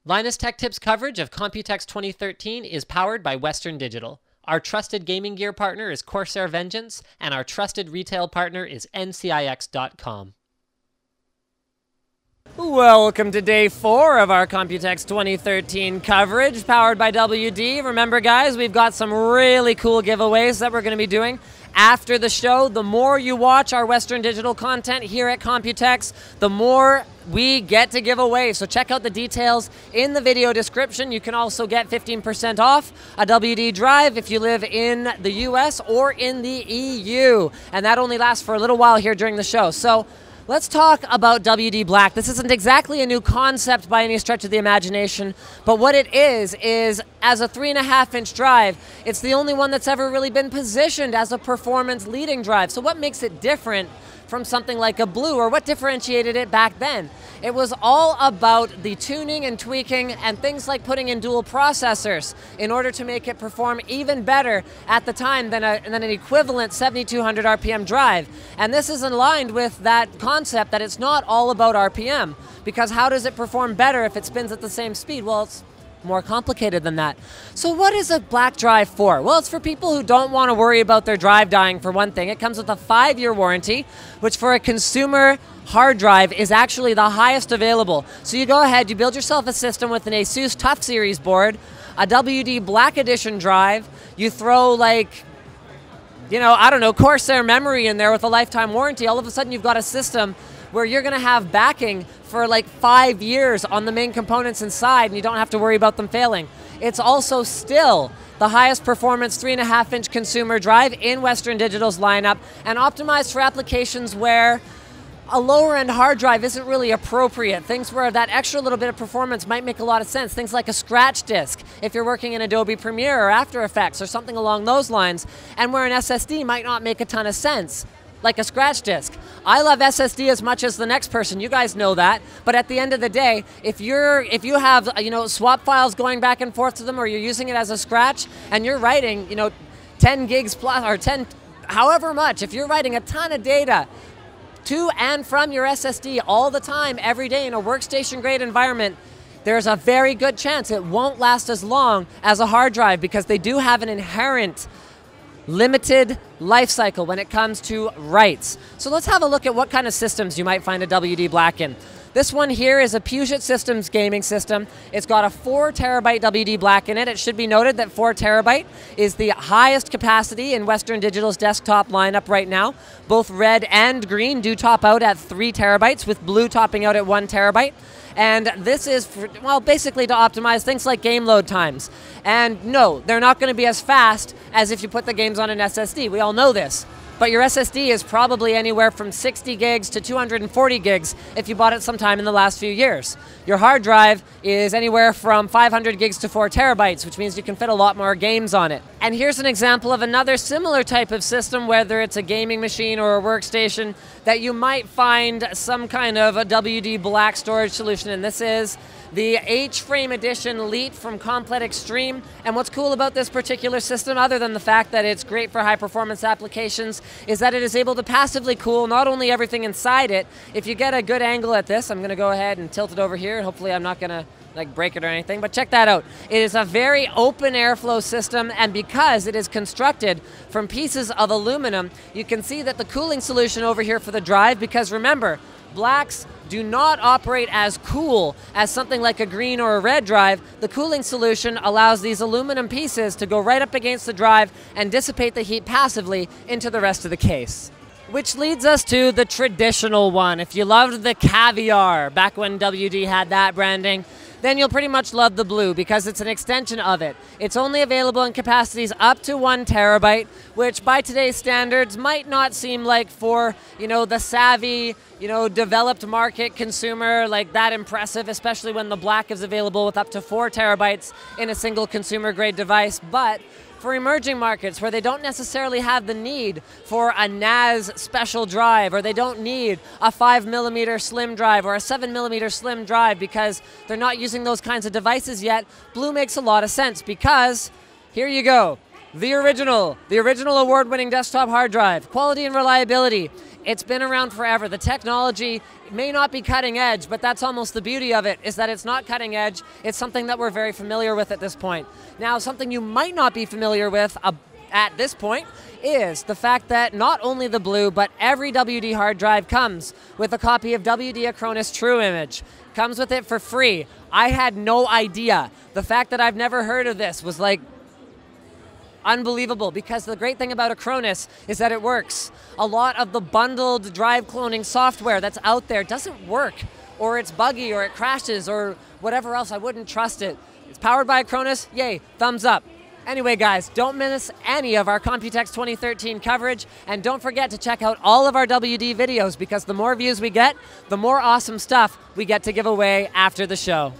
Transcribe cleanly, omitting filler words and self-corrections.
Linus Tech Tips coverage of Computex 2013 is powered by Western Digital. Our trusted gaming gear partner is Corsair Vengeance, and our trusted retail partner is ncix.com. Welcome to day 4 of our Computex 2013 coverage, powered by WD. Remember, guys, we've got some really cool giveaways that we're going to be doing after the show. The more you watch our Western Digital content here at Computex, the more we get to give away. So check out the details in the video description. You can also get 15% off a WD drive if you live in the US or in the EU. And that only lasts for a little while here during the show. So let's talk about WD Black. This isn't exactly a new concept by any stretch of the imagination, but what it is as a 3.5-inch drive, it's the only one that's ever really been positioned as a performance leading drive. So what makes it different from something like a Blue, or what differentiated it back then? It was all about the tuning and tweaking and things like putting in dual processors in order to make it perform even better at the time than an equivalent 7,200 RPM drive. And this is aligned with that concept that it's not all about RPM, because how does it perform better if it spins at the same speed? Well, it's more complicated than that. So what is a black drive for? Well, it's for people who don't want to worry about their drive dying, for one thing. It comes with a 5-year warranty, which for a consumer hard drive is actually the highest available. So you go ahead, you build yourself a system with an Asus Tough Series board, a WD Black Edition drive, you throw like, I don't know, Corsair memory in there with a lifetime warranty. All of a sudden you've got a system where you're going to have backing for like 5 years on the main components inside, and you don't have to worry about them failing. It's also still the highest performance 3.5-inch consumer drive in Western Digital's lineup, and optimized for applications where a lower-end hard drive isn't really appropriate. Things where that extra little bit of performance might make a lot of sense. Things like a scratch disk, if you're working in Adobe Premiere or After Effects or something along those lines, and where an SSD might not make a ton of sense, like a scratch disk. I love SSD as much as the next person. You guys know that. But at the end of the day, if you have swap files going back and forth to them, or you're using it as a scratch, and you're writing 10 gigs plus, or 10 however much, if you're writing a ton of data to and from your SSD all the time, every day in a workstation grade environment, there's a very good chance it won't last as long as a hard drive, because they do have an inherent limited life cycle when it comes to writes. So let's have a look at what kind of systems you might find a WD Black in. This one here is a Puget Systems gaming system. It's got a 4 terabyte WD Black in it. It should be noted that 4 terabyte is the highest capacity in Western Digital's desktop lineup right now. Both red and green do top out at 3 terabytes, with blue topping out at 1 terabyte. And this is, basically to optimize things like game load times. And no, they're not going to be as fast as if you put the games on an SSD. We all know this. But your SSD is probably anywhere from 60 gigs to 240 gigs if you bought it sometime in the last few years. Your hard drive is anywhere from 500 gigs to 4 terabytes, which means you can fit a lot more games on it. And here's an example of another similar type of system, whether it's a gaming machine or a workstation, that you might find some kind of a WD Black storage solution in. This is the H-Frame Edition Elite from Complet Extreme. And what's cool about this particular system, other than the fact that it's great for high-performance applications, is that it is able to passively cool not only everything inside it. If you get a good angle at this, I'm going to go ahead and tilt it over here, and hopefully I'm not going to break it or anything, but check that out. It is a very open airflow system, and because it is constructed from pieces of aluminum, you can see that the cooling solution over here for the drive, because remember, blacks do not operate as cool as something like a green or a red drive. The cooling solution allows these aluminum pieces to go right up against the drive and dissipate the heat passively into the rest of the case. Which leads us to the traditional one. If you loved the Caviar, back when WD had that branding, then you'll pretty much love the Blue, because it's an extension of it. It's only available in capacities up to 1 terabyte, which by today's standards might not seem like, for the savvy, developed market consumer, like that impressive, especially when the Black is available with up to 4 terabytes in a single consumer grade device. But for emerging markets where they don't necessarily have the need for a NAS special drive, or they don't need a 5mm slim drive or a 7mm slim drive because they're not using those kinds of devices yet, Blue makes a lot of sense, because here you go. The original award-winning desktop hard drive, quality and reliability. It's been around forever. The technology may not be cutting edge, but that's almost the beauty of it, is that it's not cutting edge. It's something that we're very familiar with at this point. Now, something you might not be familiar with at this point is the fact that not only the Blue, but every WD hard drive comes with a copy of WD Acronis True Image. Comes with it for free. I had no idea. The fact that I've never heard of this was like unbelievable, because the great thing about Acronis is that it works. A lot of the bundled drive cloning software that's out there doesn't work, or it's buggy, or it crashes, or whatever else. I wouldn't trust it. It's powered by Acronis. Yay, thumbs up. Anyway, guys, don't miss any of our Computex 2013 coverage, and don't forget to check out all of our WD videos, because the more views we get, the more awesome stuff we get to give away after the show.